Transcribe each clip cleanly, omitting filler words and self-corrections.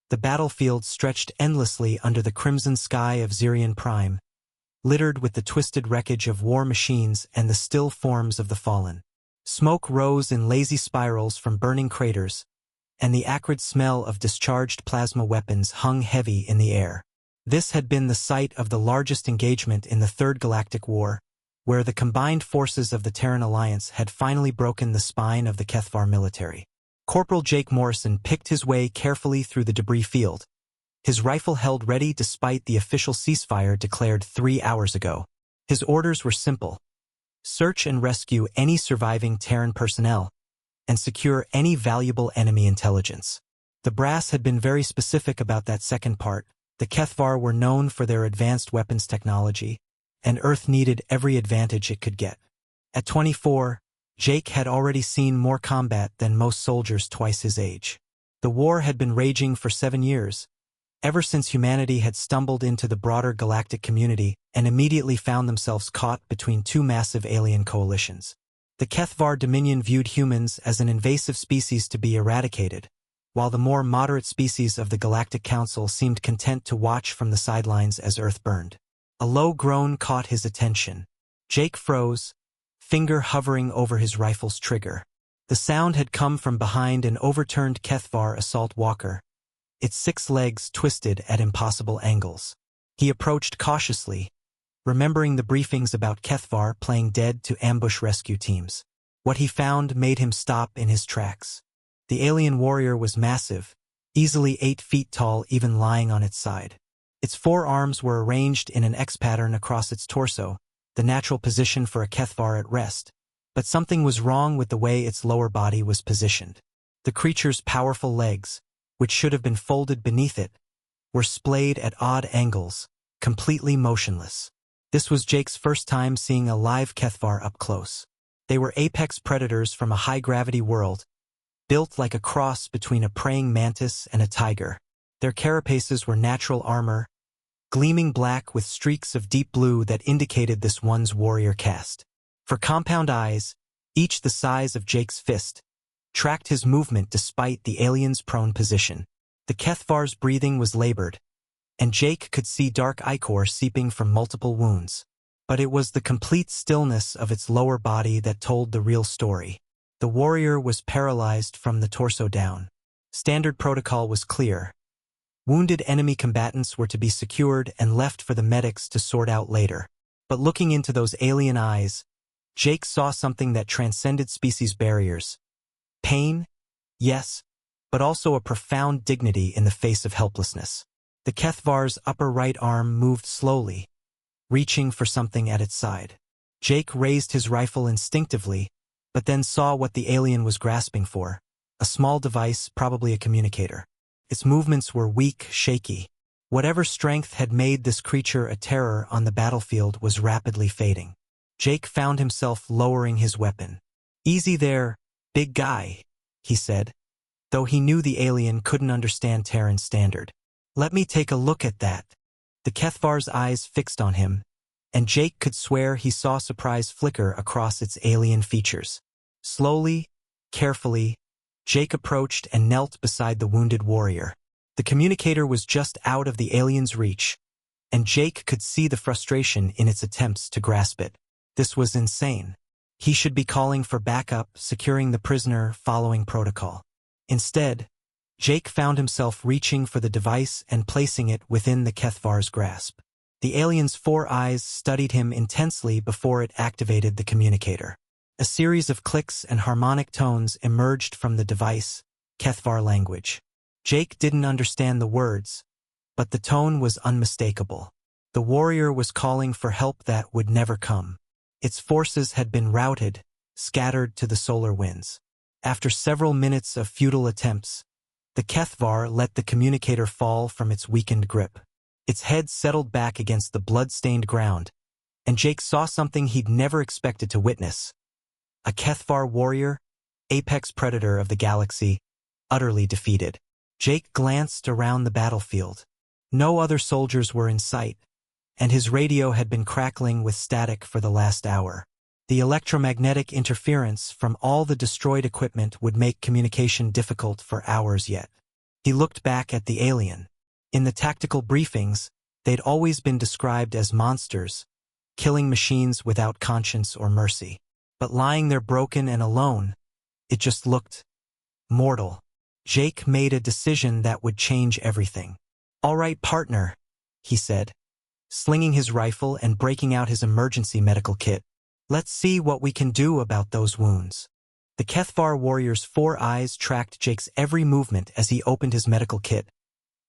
The battlefield stretched endlessly under the crimson sky of Zerion Prime, littered with the twisted wreckage of war machines and the still forms of the fallen. Smoke rose in lazy spirals from burning craters, and the acrid smell of discharged plasma weapons hung heavy in the air. This had been the site of the largest engagement in the Third Galactic War, where the combined forces of the Terran Alliance had finally broken the spine of the Kethvar military. Corporal Jake Morrison picked his way carefully through the debris field, his rifle held ready despite the official ceasefire declared 3 hours ago. His orders were simple: search and rescue any surviving Terran personnel, and secure any valuable enemy intelligence. The brass had been very specific about that second part. The Kethvar were known for their advanced weapons technology, and Earth needed every advantage it could get. At 24, Jake had already seen more combat than most soldiers twice his age. The war had been raging for 7 years, ever since humanity had stumbled into the broader galactic community and immediately found themselves caught between two massive alien coalitions. The Kethvar Dominion viewed humans as an invasive species to be eradicated, while the more moderate species of the Galactic Council seemed content to watch from the sidelines as Earth burned. A low groan caught his attention. Jake froze, finger hovering over his rifle's trigger. The sound had come from behind an overturned Kethvar assault walker, its 6 legs twisted at impossible angles. He approached cautiously, remembering the briefings about Kethvar playing dead to ambush rescue teams. What he found made him stop in his tracks. The alien warrior was massive, easily 8 feet tall even lying on its side. Its 4 arms were arranged in an X pattern across its torso, the natural position for a Kethvar at rest, but something was wrong with the way its lower body was positioned. The creature's powerful legs, which should have been folded beneath it, were splayed at odd angles, completely motionless. This was Jake's first time seeing a live Kethvar up close. They were apex predators from a high-gravity world, built like a cross between a praying mantis and a tiger. Their carapaces were natural armor, gleaming black with streaks of deep blue that indicated this one's warrior caste. For compound eyes, each the size of Jake's fist, tracked his movement despite the alien's prone position. The Kethvar's breathing was labored, and Jake could see dark ichor seeping from multiple wounds. But it was the complete stillness of its lower body that told the real story. The warrior was paralyzed from the torso down. Standard protocol was clear. Wounded enemy combatants were to be secured and left for the medics to sort out later. But looking into those alien eyes, Jake saw something that transcended species barriers. Pain, yes, but also a profound dignity in the face of helplessness. The Kethvar's upper right arm moved slowly, reaching for something at its side. Jake raised his rifle instinctively, but then saw what the alien was grasping for: a small device, probably a communicator. Its movements were weak, shaky. Whatever strength had made this creature a terror on the battlefield was rapidly fading. Jake found himself lowering his weapon. "Easy there, big guy," he said, though he knew the alien couldn't understand Terran standard. "Let me take a look at that." The Kethvar's eyes fixed on him, and Jake could swear he saw surprise flicker across its alien features. Slowly, carefully, Jake approached and knelt beside the wounded warrior. The communicator was just out of the alien's reach, and Jake could see the frustration in its attempts to grasp it. This was insane. He should be calling for backup, securing the prisoner, following protocol. Instead, Jake found himself reaching for the device and placing it within the Kethvar's grasp. The alien's 4 eyes studied him intensely before it activated the communicator. A series of clicks and harmonic tones emerged from the device, Kethvar language. Jake didn't understand the words, but the tone was unmistakable. The warrior was calling for help that would never come. Its forces had been routed, scattered to the solar winds. After several minutes of futile attempts, the Kethvar let the communicator fall from its weakened grip. Its head settled back against the blood-stained ground, and Jake saw something he'd never expected to witness. A Kethvar warrior, apex predator of the galaxy, utterly defeated. Jake glanced around the battlefield. No other soldiers were in sight, and his radio had been crackling with static for the last hour. The electromagnetic interference from all the destroyed equipment would make communication difficult for hours yet. He looked back at the alien. In the tactical briefings, they'd always been described as monsters, killing machines without conscience or mercy. But lying there broken and alone, it just looked mortal. Jake made a decision that would change everything. "All right, partner," he said, slinging his rifle and breaking out his emergency medical kit. "Let's see what we can do about those wounds." The Kethvar warrior's 4 eyes tracked Jake's every movement as he opened his medical kit,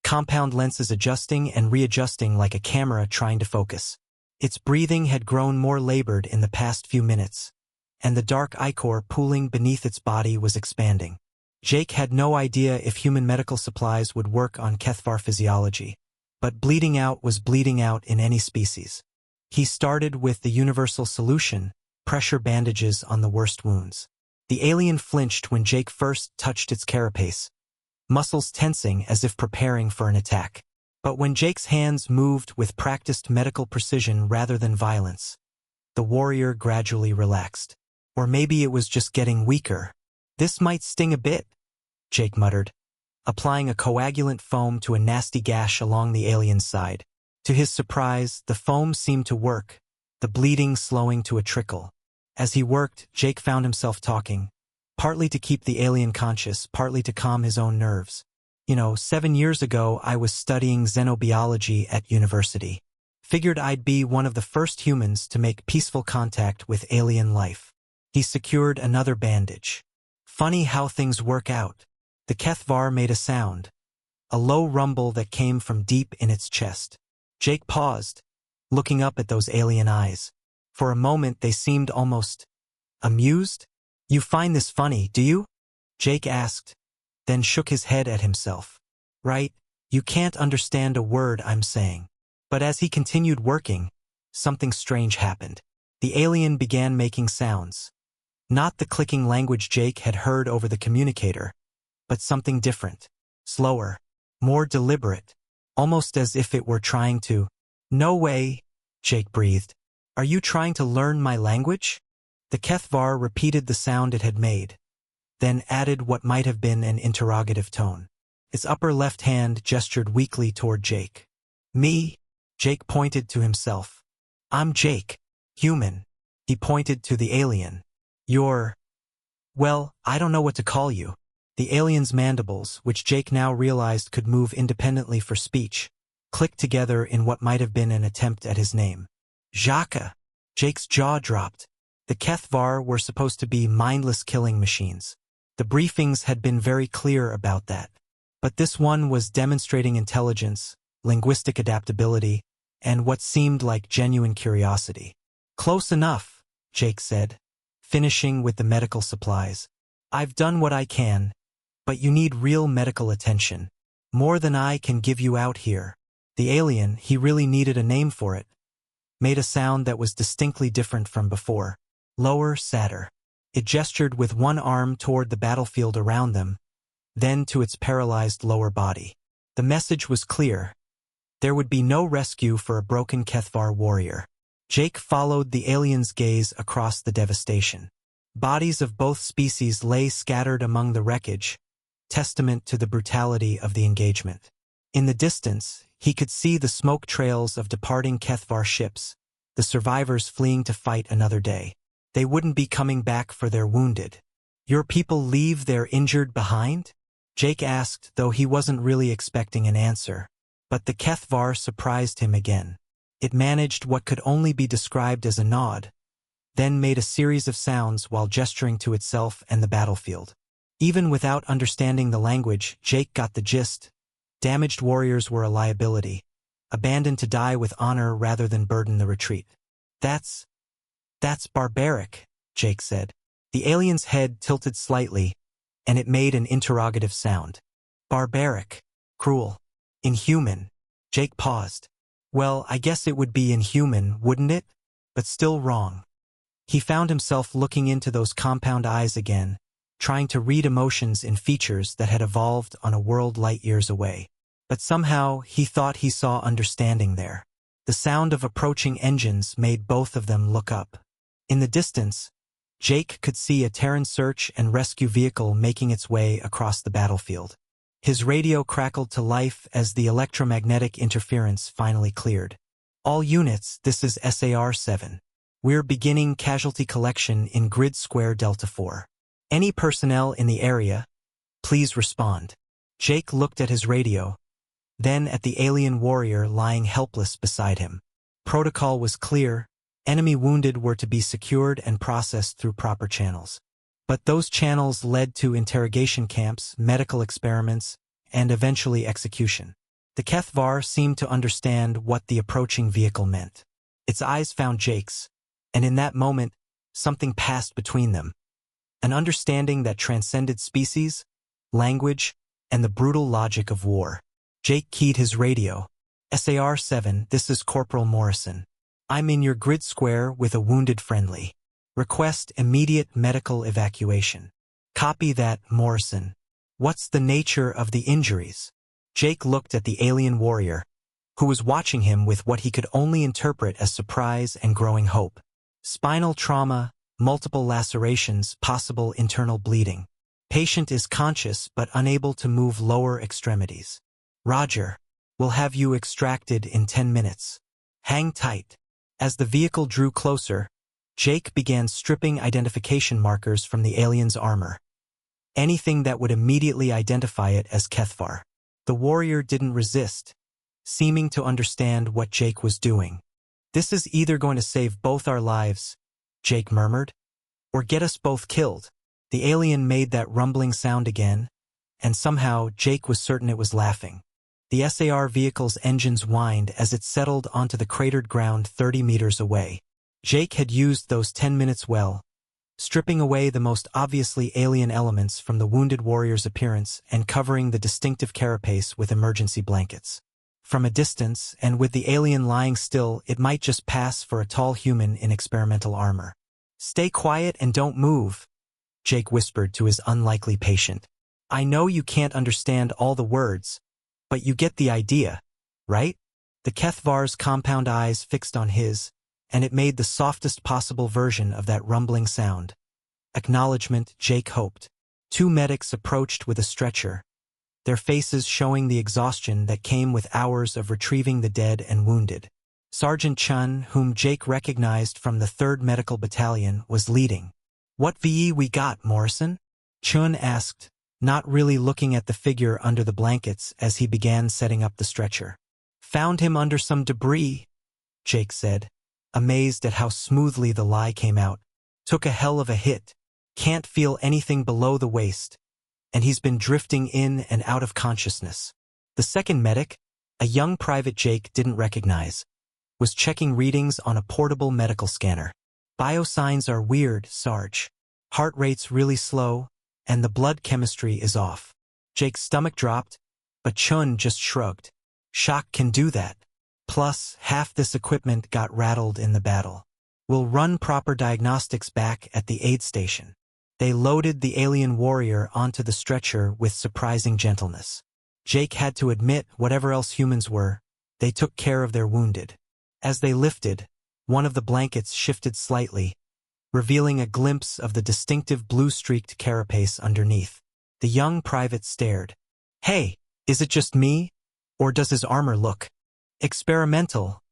compound lenses adjusting and readjusting like a camera trying to focus. Its breathing had grown more labored in the past few minutes, and the dark ichor pooling beneath its body was expanding. Jake had no idea if human medical supplies would work on Kethvar physiology, but bleeding out was bleeding out in any species. He started with the universal solution, pressure bandages on the worst wounds. The alien flinched when Jake first touched its carapace, muscles tensing as if preparing for an attack. But when Jake's hands moved with practiced medical precision rather than violence, the warrior gradually relaxed. Or maybe it was just getting weaker. "This might sting a bit," Jake muttered, applying a coagulant foam to a nasty gash along the alien's side. To his surprise, the foam seemed to work, the bleeding slowing to a trickle. As he worked, Jake found himself talking, partly to keep the alien conscious, partly to calm his own nerves. 7 years ago I was studying xenobiology at university. Figured I'd be one of the first humans to make peaceful contact with alien life." He secured another bandage. "Funny how things work out." The Kethvar made a sound, a low rumble that came from deep in its chest. Jake paused, looking up at those alien eyes. For a moment they seemed almost amused. "You find this funny, do you?" Jake asked, then shook his head at himself. "Right, you can't understand a word I'm saying." But as he continued working, something strange happened. The alien began making sounds. Not the clicking language Jake had heard over the communicator, but something different, slower, more deliberate, almost as if it were trying to. "No way," Jake breathed. "Are you trying to learn my language?" The Kethvar repeated the sound it had made, then added what might have been an interrogative tone. Its upper left hand gestured weakly toward Jake. "Me?" Jake pointed to himself. "I'm Jake. Human." He pointed to the alien. "You're... well, I don't know what to call you." The alien's mandibles, which Jake now realized could move independently for speech, clicked together in what might have been an attempt at his name. "Jaka." Jake's jaw dropped. The Kethvar were supposed to be mindless killing machines. The briefings had been very clear about that. But this one was demonstrating intelligence, linguistic adaptability, and what seemed like genuine curiosity. "Close enough," Jake said, finishing with the medical supplies. "I've done what I can, but you need real medical attention. More than I can give you out here." The alien, he really needed a name for it, made a sound that was distinctly different from before. Lower, sadder. It gestured with one arm toward the battlefield around them, then to its paralyzed lower body. The message was clear. There would be no rescue for a broken Kethvar warrior. Jake followed the alien's gaze across the devastation. Bodies of both species lay scattered among the wreckage, testament to the brutality of the engagement. In the distance, he could see the smoke trails of departing Kethvar ships, the survivors fleeing to fight another day. They wouldn't be coming back for their wounded. "Your people leave their injured behind?" Jake asked, though he wasn't really expecting an answer. But the Kethvar surprised him again. It managed what could only be described as a nod, then made a series of sounds while gesturing to itself and the battlefield. Even without understanding the language, Jake got the gist. Damaged warriors were a liability, abandoned to die with honor rather than burden the retreat. That's barbaric," Jake said. The alien's head tilted slightly, and it made an interrogative sound. "Barbaric. Cruel. Inhuman." Jake paused. "Well, I guess it would be inhuman, wouldn't it? But still wrong." He found himself looking into those compound eyes again, trying to read emotions in features that had evolved on a world light years away. But somehow he thought he saw understanding there. The sound of approaching engines made both of them look up. In the distance, Jake could see a Terran search and rescue vehicle making its way across the battlefield. His radio crackled to life as the electromagnetic interference finally cleared. All units, this is SAR-7. We're beginning casualty collection in Grid Square Delta 4. Any personnel in the area, please respond. Jake looked at his radio, then at the alien warrior lying helpless beside him. Protocol was clear. Enemy wounded were to be secured and processed through proper channels. But those channels led to interrogation camps, medical experiments, and eventually execution. The Kethvar seemed to understand what the approaching vehicle meant. Its eyes found Jake's, and in that moment, something passed between them. An understanding that transcended species, language, and the brutal logic of war. Jake keyed his radio. SAR-7, this is Corporal Morrison. I'm in your grid square with a wounded friendly. Request immediate medical evacuation. Copy that, Morrison. What's the nature of the injuries? Jake looked at the alien warrior, who was watching him with what he could only interpret as surprise and growing hope. Spinal trauma, multiple lacerations, possible internal bleeding. Patient is conscious but unable to move lower extremities. Roger. We'll have you extracted in 10 minutes. Hang tight. As the vehicle drew closer, Jake began stripping identification markers from the alien's armor. Anything that would immediately identify it as Kethvar. The warrior didn't resist, seeming to understand what Jake was doing. This is either going to save both our lives, Jake murmured, or get us both killed. The alien made that rumbling sound again, and somehow Jake was certain it was laughing. The SAR vehicle's engines whined as it settled onto the cratered ground 30 meters away. Jake had used those 10 minutes well, stripping away the most obviously alien elements from the wounded warrior's appearance and covering the distinctive carapace with emergency blankets. From a distance, and with the alien lying still, it might just pass for a tall human in experimental armor. Stay quiet and don't move, Jake whispered to his unlikely patient. I know you can't understand all the words, but you get the idea, right? The Kethvar's compound eyes fixed on his, and it made the softest possible version of that rumbling sound. Acknowledgement, Jake hoped. Two medics approached with a stretcher, their faces showing the exhaustion that came with hours of retrieving the dead and wounded. Sergeant Chun, whom Jake recognized from the 3rd Medical Battalion, was leading. What VE we got, Morrison? Chun asked, not really looking at the figure under the blankets as he began setting up the stretcher. Found him under some debris, Jake said, amazed at how smoothly the lie came out. Took a hell of a hit. Can't feel anything below the waist. And he's been drifting in and out of consciousness. The 2nd medic, a young private Jake didn't recognize, was checking readings on a portable medical scanner. Biosigns are weird, Sarge. Heart rate's really slow, and the blood chemistry is off. Jake's stomach dropped, but Chun just shrugged. Shock can do that. Plus, half this equipment got rattled in the battle. We'll run proper diagnostics back at the aid station. They loaded the alien warrior onto the stretcher with surprising gentleness. Jake had to admit, whatever else humans were, they took care of their wounded. As they lifted, one of the blankets shifted slightly, revealing a glimpse of the distinctive blue-streaked carapace underneath. The young private stared. Hey, is it just me? Or does his armor look experimental?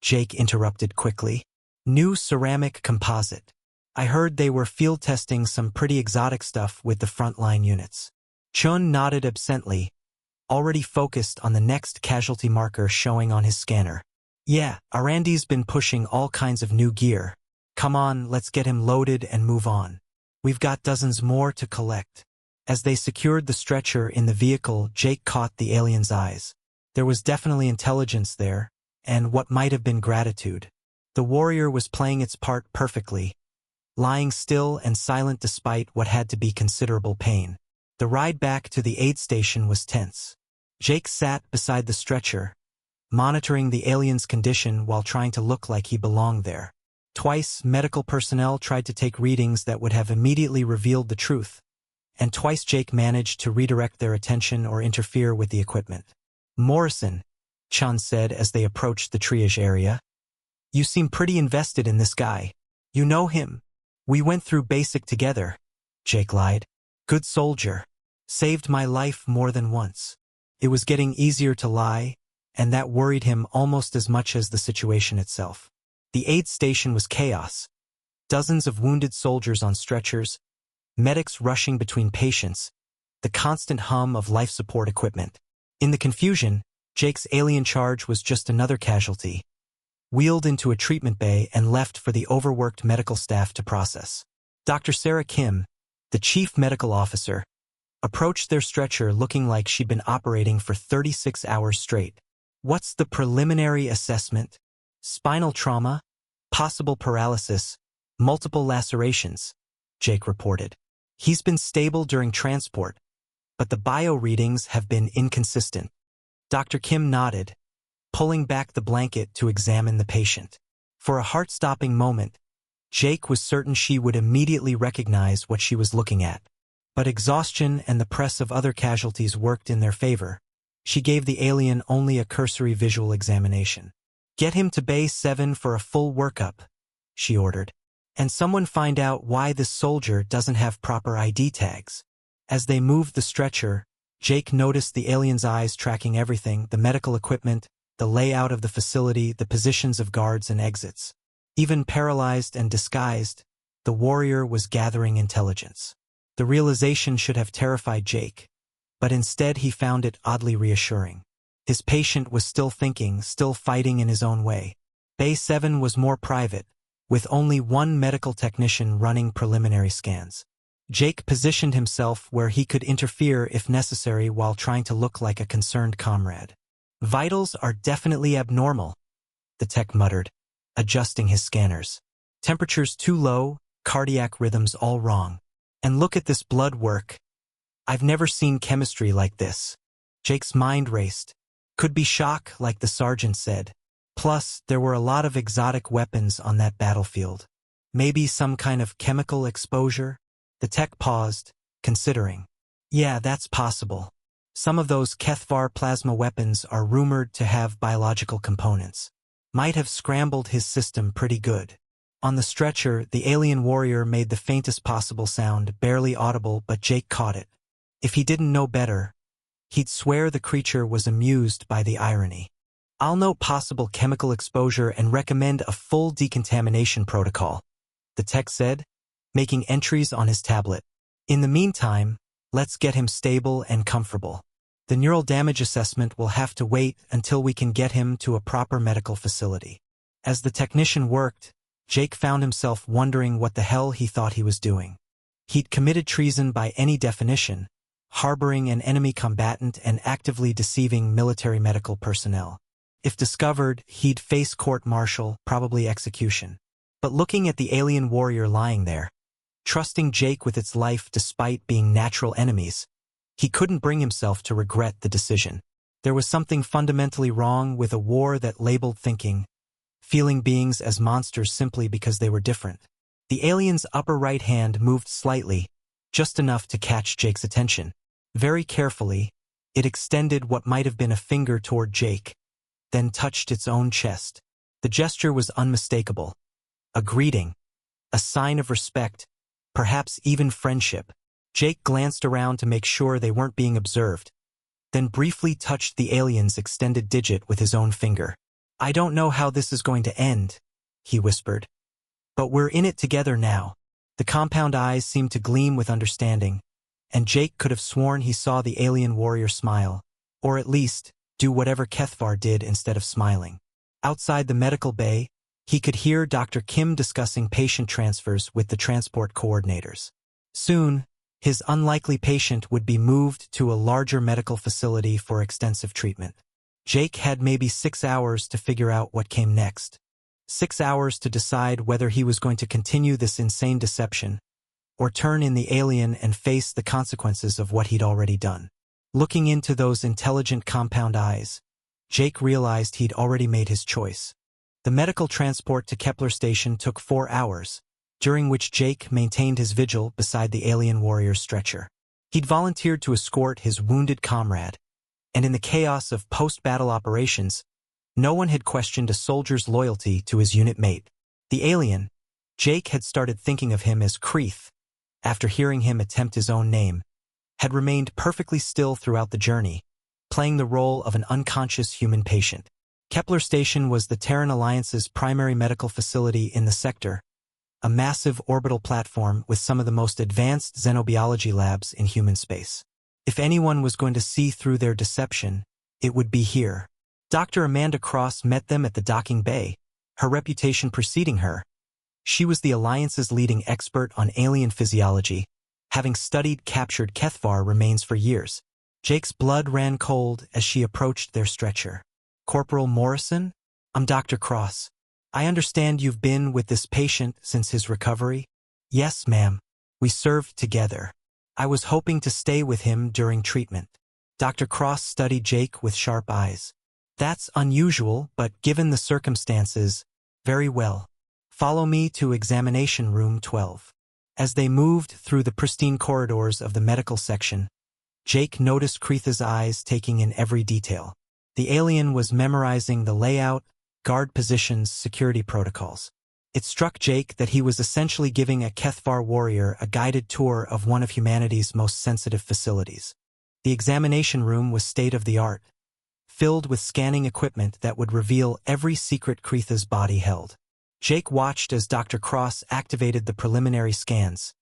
Jake interrupted quickly. New ceramic composite. I heard they were field testing some pretty exotic stuff with the frontline units. Chun nodded absently, already focused on the next casualty marker showing on his scanner. Yeah, Arandi's been pushing all kinds of new gear. Come on, let's get him loaded and move on. We've got dozens more to collect. As they secured the stretcher in the vehicle, Jake caught the alien's eyes. There was definitely intelligence there, and what might have been gratitude. The warrior was playing its part perfectly, lying still and silent despite what had to be considerable pain. The ride back to the aid station was tense. Jake sat beside the stretcher, monitoring the alien's condition while trying to look like he belonged there. Twice, medical personnel tried to take readings that would have immediately revealed the truth, and twice Jake managed to redirect their attention or interfere with the equipment. Morrison, Chun said as they approached the triage area. You seem pretty invested in this guy. You know him. We went through basic together, Jake lied. Good soldier. Saved my life more than once. It was getting easier to lie, and that worried him almost as much as the situation itself. The aid station was chaos. Dozens of wounded soldiers on stretchers, medics rushing between patients, the constant hum of life support equipment. In the confusion, Jake's alien charge was just another casualty, wheeled into a treatment bay and left for the overworked medical staff to process. Dr. Sarah Kim, the chief medical officer, approached their stretcher looking like she'd been operating for 36 hours straight. What's the preliminary assessment? Spinal trauma, possible paralysis, multiple lacerations, Jake reported. He's been stable during transport, but the bio readings have been inconsistent. Dr. Kim nodded, pulling back the blanket to examine the patient. For a heart-stopping moment, Jake was certain she would immediately recognize what she was looking at. But exhaustion and the press of other casualties worked in their favor. She gave the alien only a cursory visual examination. "Get him to Bay 7 for a full workup," she ordered. "And someone find out why this soldier doesn't have proper ID tags." As they moved the stretcher, Jake noticed the alien's eyes tracking everything: the medical equipment, the layout of the facility, the positions of guards and exits. Even paralyzed and disguised, the warrior was gathering intelligence. The realization should have terrified Jake, but instead he found it oddly reassuring. His patient was still thinking, still fighting in his own way. Bay 7 was more private, with only one medical technician running preliminary scans. Jake positioned himself where he could interfere if necessary while trying to look like a concerned comrade. "Vitals are definitely abnormal," the tech muttered, adjusting his scanners. "Temperatures too low, cardiac rhythms all wrong. And look at this blood work. I've never seen chemistry like this." Jake's mind raced. Could be shock, like the sergeant said. Plus, there were a lot of exotic weapons on that battlefield. Maybe some kind of chemical exposure? The tech paused, considering. "Yeah, that's possible. Some of those Kethvar plasma weapons are rumored to have biological components. Might have scrambled his system pretty good." On the stretcher, the alien warrior made the faintest possible sound, barely audible, but Jake caught it. If he didn't know better, he'd swear the creature was amused by the irony. "I'll note possible chemical exposure and recommend a full decontamination protocol," the tech said, making entries on his tablet. "In the meantime, let's get him stable and comfortable. The neural damage assessment will have to wait until we can get him to a proper medical facility." As the technician worked, Jake found himself wondering what the hell he thought he was doing. He'd committed treason by any definition, harboring an enemy combatant and actively deceiving military medical personnel. If discovered, he'd face court-martial, probably execution. But looking at the alien warrior lying there, trusting Jake with its life despite being natural enemies, he couldn't bring himself to regret the decision. There was something fundamentally wrong with a war that labeled feeling beings as monsters simply because they were different. The alien's upper right hand moved slightly, just enough to catch Jake's attention. Very carefully, it extended what might have been a finger toward Jake, then touched its own chest. The gesture was unmistakable. A greeting, a sign of respect, perhaps even friendship. Jake glanced around to make sure they weren't being observed, then briefly touched the alien's extended digit with his own finger. "I don't know how this is going to end," he whispered. "But we're in it together now." The compound eyes seemed to gleam with understanding, and Jake could have sworn he saw the alien warrior smile, or at least, do whatever Kethvar did instead of smiling. Outside the medical bay, he could hear Dr. Kim discussing patient transfers with the transport coordinators. Soon, his unlikely patient would be moved to a larger medical facility for extensive treatment. Jake had maybe 6 hours to figure out what came next. 6 hours to decide whether he was going to continue this insane deception, or turn in the alien and face the consequences of what he'd already done. Looking into those intelligent compound eyes, Jake realized he'd already made his choice. The medical transport to Kepler Station took 4 hours, during which Jake maintained his vigil beside the alien warrior's stretcher. He'd volunteered to escort his wounded comrade, and in the chaos of post-battle operations, no one had questioned a soldier's loyalty to his unit mate. The alien, Jake had started thinking of him as Kreeth, after hearing him attempt his own name, had remained perfectly still throughout the journey, playing the role of an unconscious human patient. Kepler Station was the Terran Alliance's primary medical facility in the sector, a massive orbital platform with some of the most advanced xenobiology labs in human space. If anyone was going to see through their deception, it would be here. Dr. Amanda Cross met them at the docking bay, her reputation preceding her. She was the Alliance's leading expert on alien physiology, having studied captured Kethvar remains for years. Jake's blood ran cold as she approached their stretcher. "Corporal Morrison? I'm Dr. Cross. I understand you've been with this patient since his recovery?" "Yes, ma'am. We served together. I was hoping to stay with him during treatment." Dr. Cross studied Jake with sharp eyes. "That's unusual, but given the circumstances, very well. Follow me to examination room 12. As they moved through the pristine corridors of the medical section, Jake noticed Kreitha's eyes taking in every detail. The alien was memorizing the layout, guard positions, security protocols. It struck Jake that he was essentially giving a Kethvar warrior a guided tour of one of humanity's most sensitive facilities. The examination room was state-of-the-art, filled with scanning equipment that would reveal every secret Kreitha's body held. Jake watched as Dr. Cross activated the preliminary scans,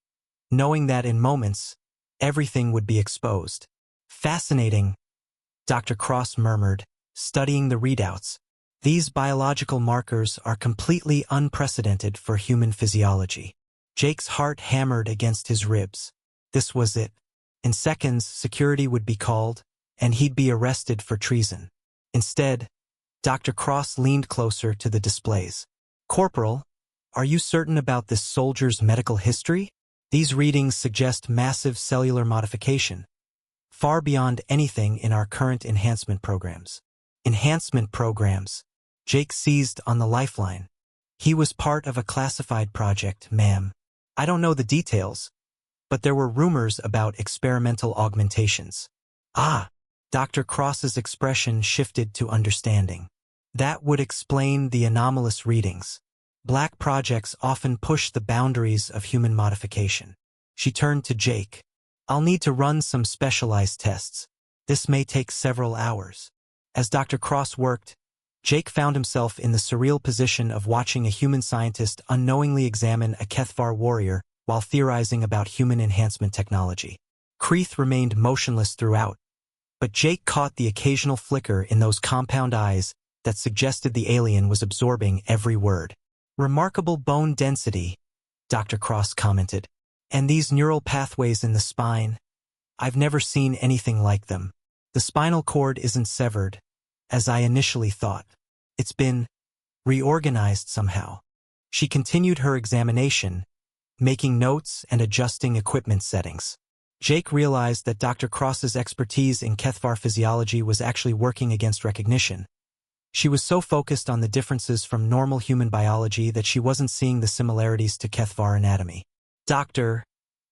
knowing that in moments, everything would be exposed. "Fascinating," Dr. Cross murmured, studying the readouts. "These biological markers are completely unprecedented for human physiology." Jake's heart hammered against his ribs. This was it. In seconds, security would be called, and he'd be arrested for treason. Instead, Dr. Cross leaned closer to the displays. "Corporal, are you certain about this soldier's medical history? These readings suggest massive cellular modification, far beyond anything in our current enhancement programs." Enhancement programs. Jake seized on the lifeline. "He was part of a classified project, ma'am. I don't know the details, but there were rumors about experimental augmentations." "Ah!" Dr. Cross's expression shifted to understanding. That would explain the anomalous readings. Black projects often push the boundaries of human modification. She turned to Jake. "I'll need to run some specialized tests. This may take several hours." As Dr. Cross worked, Jake found himself in the surreal position of watching a human scientist unknowingly examine a Kethvar warrior while theorizing about human enhancement technology. Kreith remained motionless throughout, but Jake caught the occasional flicker in those compound eyes that suggested the alien was absorbing every word. "Remarkable bone density," Dr. Cross commented. "And these neural pathways in the spine, I've never seen anything like them. The spinal cord isn't severed, as I initially thought. It's been reorganized somehow." She continued her examination, making notes and adjusting equipment settings. Jake realized that Dr. Cross's expertise in Kethvar physiology was actually working against recognition. She was so focused on the differences from normal human biology that she wasn't seeing the similarities to Kethvar anatomy. "Doctor,"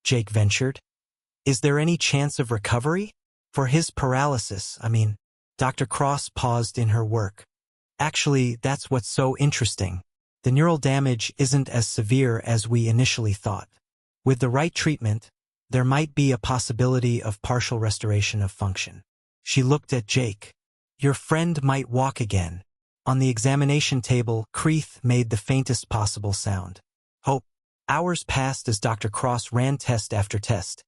Jake ventured, "is there any chance of recovery? For his paralysis, I mean." Dr. Cross paused in her work. "Actually, that's what's so interesting. The neural damage isn't as severe as we initially thought. With the right treatment, there might be a possibility of partial restoration of function." She looked at Jake. "Your friend might walk again." On the examination table, Kreith made the faintest possible sound. Hope. Hours passed as Dr. Cross ran test after test,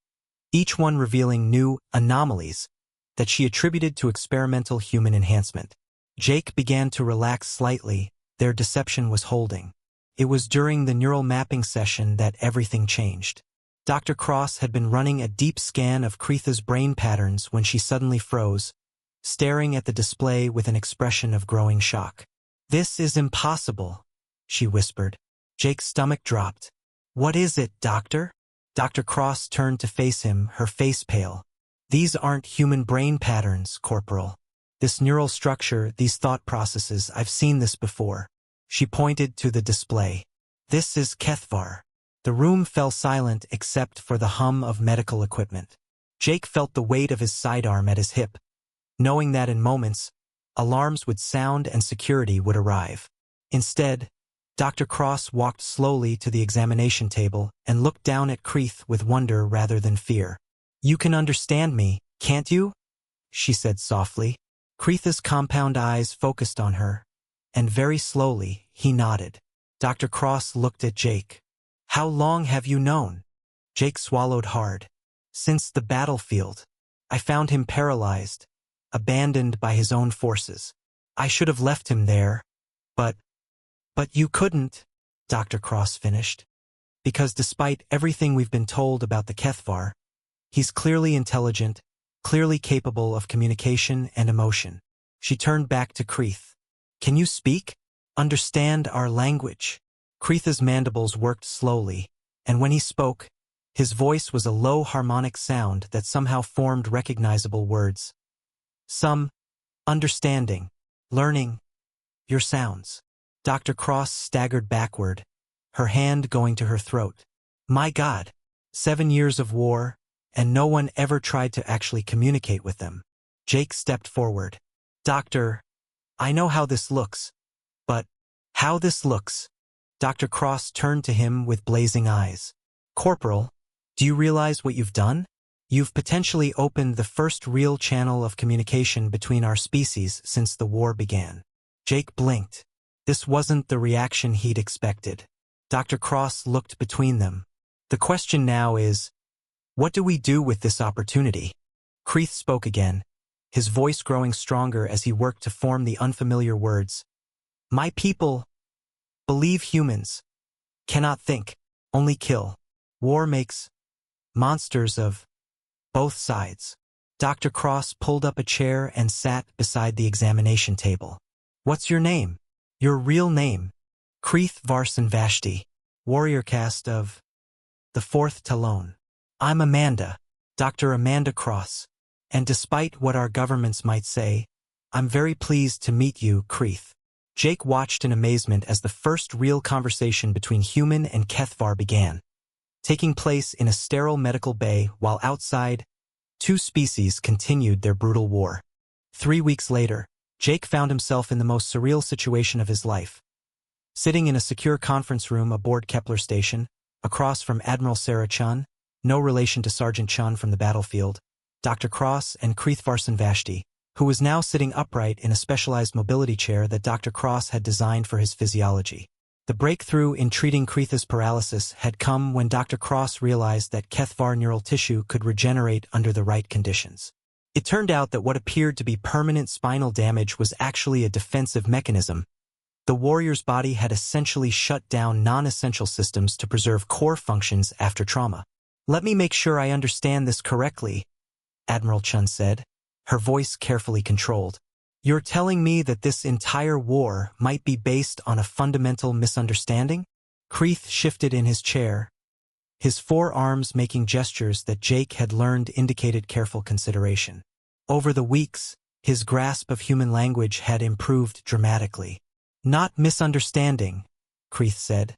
each one revealing new anomalies that she attributed to experimental human enhancement. Jake began to relax slightly. Their deception was holding. It was during the neural mapping session that everything changed. Dr. Cross had been running a deep scan of Kreitha's brain patterns when she suddenly froze, staring at the display with an expression of growing shock. "This is impossible," she whispered. Jake's stomach dropped. "What is it, Doctor?" Dr. Cross turned to face him, her face pale. "These aren't human brain patterns, Corporal. This neural structure, these thought processes, I've seen this before." She pointed to the display. "This is Kethvar." The room fell silent except for the hum of medical equipment. Jake felt the weight of his sidearm at his hip, knowing that in moments, alarms would sound and security would arrive. Instead, Dr. Cross walked slowly to the examination table and looked down at Kreith with wonder rather than fear. You can understand me, can't you? She said softly. Kreitha's compound eyes focused on her, and very slowly, he nodded. Dr. Cross looked at Jake. How long have you known? Jake swallowed hard. Since the battlefield. I found him paralyzed, abandoned by his own forces. I should have left him there, but you couldn't, Dr. Cross finished. Because despite everything we've been told about the Kethvar, he's clearly intelligent, clearly capable of communication and emotion. She turned back to Kreith. Can you speak? Understand our language? Kreitha's mandibles worked slowly, and when he spoke, his voice was a low harmonic sound that somehow formed recognizable words. Some understanding, learning, your sounds. Dr. Cross staggered backward, her hand going to her throat. My God, 7 years of war, and no one ever tried to actually communicate with them. Jake stepped forward. Doctor, I know how this looks, but how this looks? Dr. Cross turned to him with blazing eyes. Corporal, do you realize what you've done? You've potentially opened the first real channel of communication between our species since the war began. Jake blinked. This wasn't the reaction he'd expected. Dr. Cross looked between them. The question now is, what do we do with this opportunity? Kreith spoke again, his voice growing stronger as he worked to form the unfamiliar words. My people believe humans cannot think, only kill. War makes monsters of both sides. Dr. Cross pulled up a chair and sat beside the examination table. What's your name? Your real name? Kreith Varsan Vashti, warrior caste of the 4th Talon. I'm Amanda, Dr. Amanda Cross, and despite what our governments might say, I'm very pleased to meet you, Kreith. Jake watched in amazement as the first real conversation between human and Kethvar began, taking place in a sterile medical bay while outside, two species continued their brutal war. 3 weeks later, Jake found himself in the most surreal situation of his life. Sitting in a secure conference room aboard Kepler Station, across from Admiral Sarah Chun, no relation to Sergeant Chun from the battlefield, Dr. Cross and Kreith Varsan Vashti, who was now sitting upright in a specialized mobility chair that Dr. Cross had designed for his physiology. The breakthrough in treating Kreitha's paralysis had come when Dr. Cross realized that Kethvar neural tissue could regenerate under the right conditions. It turned out that what appeared to be permanent spinal damage was actually a defensive mechanism. The warrior's body had essentially shut down non-essential systems to preserve core functions after trauma. Let me make sure I understand this correctly, Admiral Chun said, her voice carefully controlled. You're telling me that this entire war might be based on a fundamental misunderstanding? Kreith shifted in his chair, his forearms making gestures that Jake had learned indicated careful consideration. Over the weeks, his grasp of human language had improved dramatically. Not misunderstanding, Kreith said,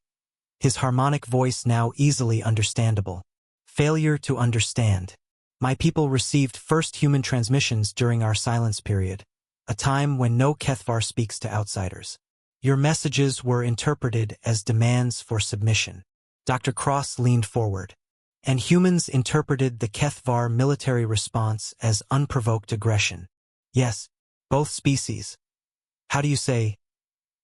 his harmonic voice now easily understandable. Failure to understand. My people received first human transmissions during our silence period, a time when no Kethvar speaks to outsiders. Your messages were interpreted as demands for submission. Dr. Cross leaned forward, and humans interpreted the Kethvar military response as unprovoked aggression. Yes, both species. How do you say?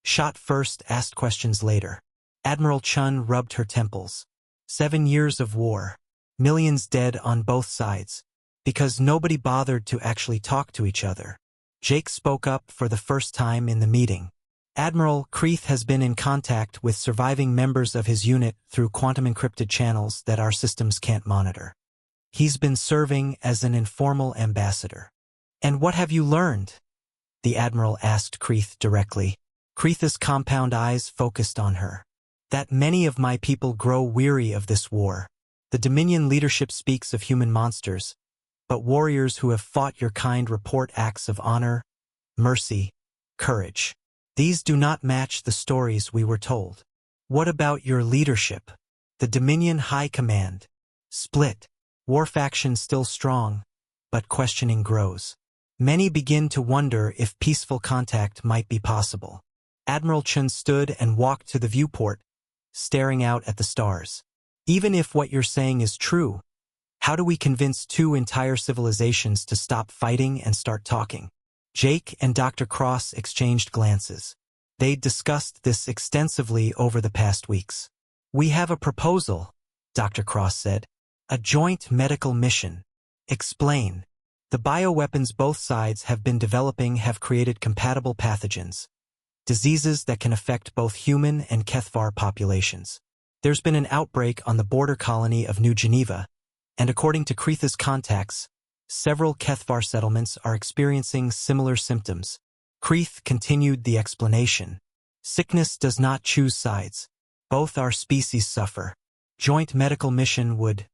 Shot first, asked questions later. Admiral Chun rubbed her temples. 7 years of war. Millions dead on both sides. Because nobody bothered to actually talk to each other. Jake spoke up for the first time in the meeting. Admiral, Kreith has been in contact with surviving members of his unit through quantum-encrypted channels that our systems can't monitor. He's been serving as an informal ambassador. And what have you learned? The Admiral asked Kreith directly. Kreitha's compound eyes focused on her. That many of my people grow weary of this war. The Dominion leadership speaks of human monsters, but warriors who have fought your kind report acts of honor, mercy, courage. These do not match the stories we were told. What about your leadership? The Dominion High Command. Split. War faction still strong, but questioning grows. Many begin to wonder if peaceful contact might be possible. Admiral Chun stood and walked to the viewport, staring out at the stars. Even if what you're saying is true, How do we convince two entire civilizations to stop fighting and start talking? Jake and Dr. Cross exchanged glances. They'd discussed this extensively over the past weeks. We have a proposal, Dr. Cross said. A joint medical mission. Explain. The bioweapons both sides have been developing have created compatible pathogens, diseases that can affect both human and Kethvar populations. There's been an outbreak on the border colony of New Geneva, and according to Kreetha's contacts, several Kethvar settlements are experiencing similar symptoms. Kreeth continued the explanation. Sickness does not choose sides. Both our species suffer. Joint medical mission would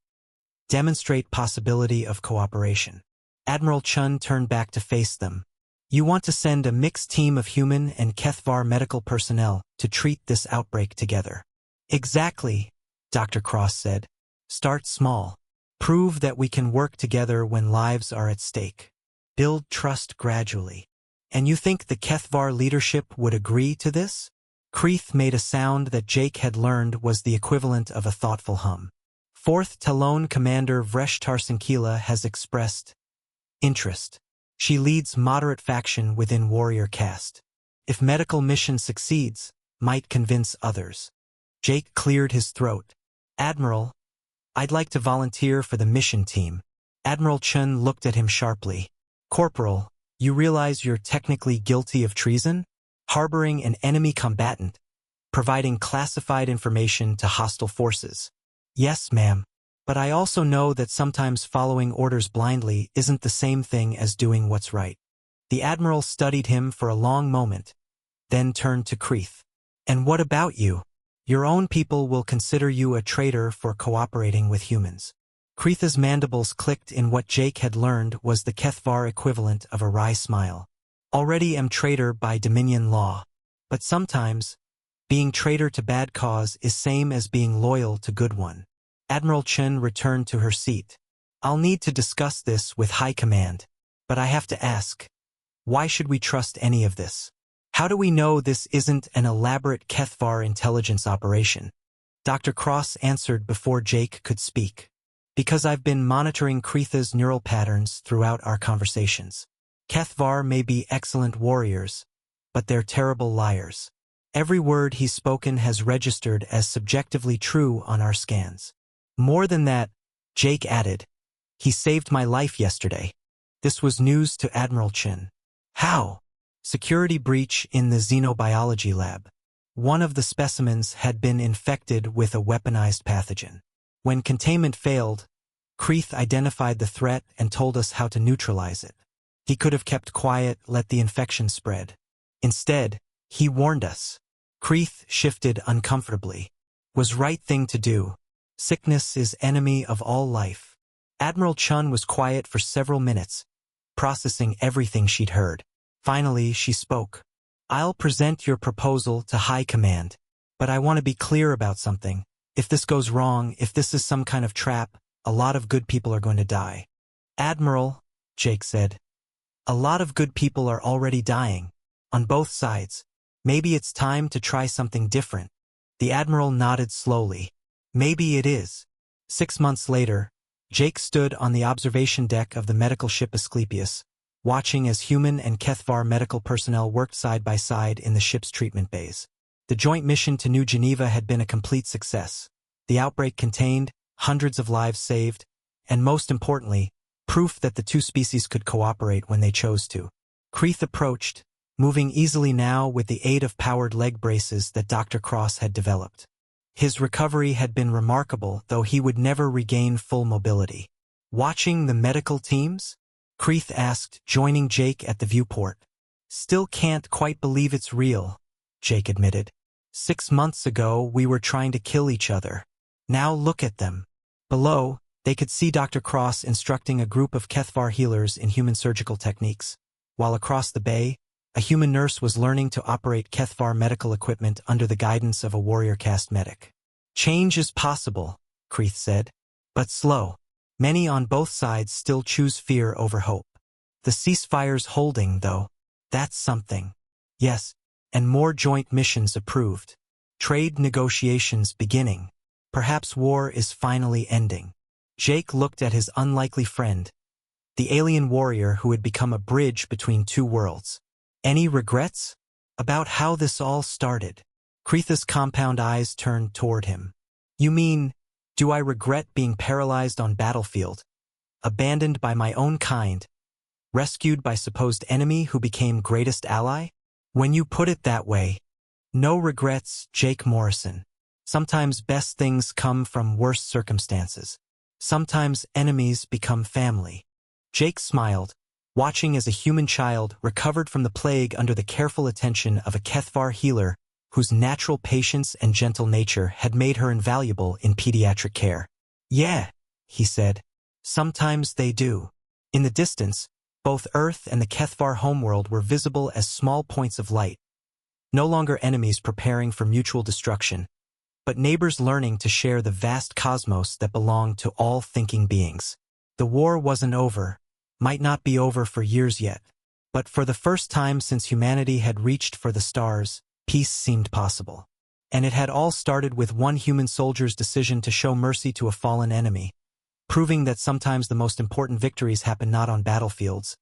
demonstrate possibility of cooperation. Admiral Chun turned back to face them. You want to send a mixed team of human and Kethvar medical personnel to treat this outbreak together. Exactly, Dr. Cross said. Start small. Prove that we can work together when lives are at stake. Build trust gradually. And you think the Kethvar leadership would agree to this? Kreeth made a sound that Jake had learned was the equivalent of a thoughtful hum. 4th Talon Commander Vreshtar Sankila has expressed interest. She leads moderate faction within warrior caste. If medical mission succeeds, might convince others. Jake cleared his throat. Admiral, I'd like to volunteer for the mission team. Admiral Chun looked at him sharply. Corporal, you realize you're technically guilty of treason? Harboring an enemy combatant, providing classified information to hostile forces. Yes, ma'am. But I also know that sometimes following orders blindly isn't the same thing as doing what's right. The Admiral studied him for a long moment, then turned to Kreeth. And what about you? Your own people will consider you a traitor for cooperating with humans. Kreetha's mandibles clicked in what Jake had learned was the Kethvar equivalent of a wry smile. Already am traitor by Dominion law. But sometimes, being traitor to bad cause is same as being loyal to good one. Admiral Chen returned to her seat. I'll need to discuss this with High Command. But I have to ask, why should we trust any of this? How do we know this isn't an elaborate Kethvar intelligence operation? Dr. Cross answered before Jake could speak. Because I've been monitoring Kreetha's neural patterns throughout our conversations. Kethvar may be excellent warriors, but they're terrible liars. Every word he's spoken has registered as subjectively true on our scans. More than that, Jake added, he saved my life yesterday. This was news to Admiral Chin. How? Security breach in the xenobiology lab. One of the specimens had been infected with a weaponized pathogen. When containment failed, Kreeth identified the threat and told us how to neutralize it. He could have kept quiet, let the infection spread. Instead, he warned us. Kreeth shifted uncomfortably. Was right thing to do. Sickness is enemy of all life. Admiral Chun was quiet for several minutes, processing everything she'd heard. Finally, she spoke. I'll present your proposal to High Command, but I want to be clear about something. If this goes wrong, if this is some kind of trap, a lot of good people are going to die. Admiral, Jake said. A lot of good people are already dying. On both sides. Maybe it's time to try something different. The Admiral nodded slowly. Maybe it is. 6 months later, Jake stood on the observation deck of the medical ship Asclepius, watching as human and Kethvar medical personnel worked side by side in the ship's treatment bays. The joint mission to New Geneva had been a complete success. The outbreak contained hundreds of lives saved, and most importantly, proof that the two species could cooperate when they chose to. Kreeth approached, moving easily now with the aid of powered leg braces that Dr. Cross had developed. His recovery had been remarkable, though he would never regain full mobility. Watching the medical teams? Kreeth asked, joining Jake at the viewport. Still can't quite believe it's real, Jake admitted. 6 months ago, we were trying to kill each other. Now look at them. Below, they could see Dr. Cross instructing a group of Kethvar healers in human surgical techniques, while across the bay, a human nurse was learning to operate Kethvar medical equipment under the guidance of a warrior caste medic. Change is possible, Kreeth said, but slow. Many on both sides still choose fear over hope. The ceasefire's holding, though. That's something. Yes, and more joint missions approved. Trade negotiations beginning. Perhaps war is finally ending. Jake looked at his unlikely friend, the alien warrior who had become a bridge between two worlds. Any regrets about how this all started? Kretha's compound eyes turned toward him. You mean, do I regret being paralyzed on battlefield, abandoned by my own kind, rescued by supposed enemy who became greatest ally? When you put it that way, no regrets, Jake Morrison. Sometimes best things come from worse circumstances. Sometimes enemies become family. Jake smiled, watching as a human child recovered from the plague under the careful attention of a Kethvar healer whose natural patience and gentle nature had made her invaluable in pediatric care. Yeah, he said. Sometimes they do. In the distance, both Earth and the Kethvar homeworld were visible as small points of light, no longer enemies preparing for mutual destruction, but neighbors learning to share the vast cosmos that belonged to all thinking beings. The war wasn't over, might not be over for years yet, but for the first time since humanity had reached for the stars, peace seemed possible. And it had all started with one human soldier's decision to show mercy to a fallen enemy, proving that sometimes the most important victories happen not on battlefields,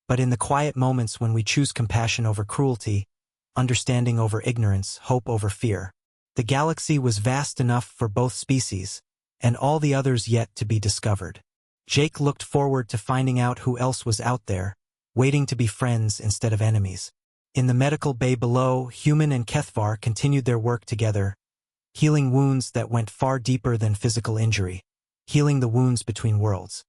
but in the quiet moments when we choose compassion over cruelty, understanding over ignorance, hope over fear. The galaxy was vast enough for both species, and all the others yet to be discovered. Jake looked forward to finding out who else was out there, waiting to be friends instead of enemies. In the medical bay below, Human and Kethvar continued their work together, healing wounds that went far deeper than physical injury, healing the wounds between worlds.